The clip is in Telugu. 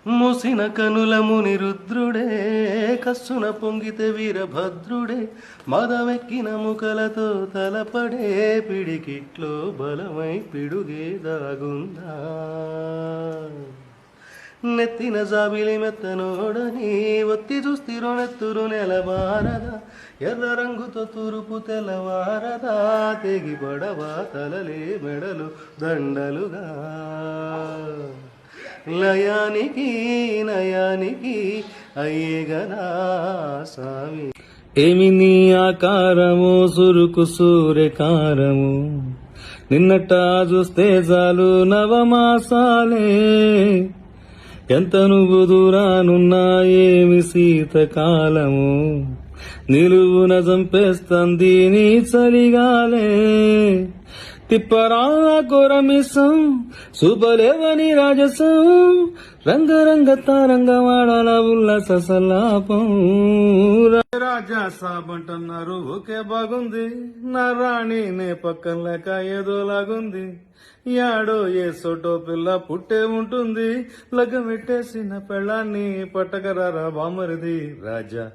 మూసిన కనుల ముని రుద్రుడే కస్సున పొంగితే వీరభద్రుడే మదమెక్కిన ముకలతో తలపడే పిడికిట్లో బలమై పిడుగే దాగుందా నెత్తిన జాబిలి మెత్తనోడని ఒత్తి చూస్తిరో నెత్తురు నెలవారదా ఎర్ర రంగుతో తూరుపు తెల్లవారదా తెగి పడవా తలలే మెడలు దండలుగా లయానికి నయానికి అయ్యేగనా సామి ఏమి నీ ఆకారము సురుకు సూర్యకారము నిన్నట చూస్తే చాలు నవమాసాలే ఎంత నువ్వు దూరానున్నా ఏమి శీతకాలము నిలువున చంపేస్తుంది నీ చలిగాలే తిప్పరా కొరమిసం శుభలేవని రాజసం రంగరంగ తారంగవాడాల ఉల్లాస సలాపం రాజా సాబంటన్నారు ఓకే బాగుంది నా రాణి నే పక్కన లేక ఏదోలాగుంది యాడో ఏ సోటో పిల్ల పుట్టే ఉంటుంది లగ్గమెట్టేసిన పెళ్ళాన్ని పట్టకరారా బామరిది రాజా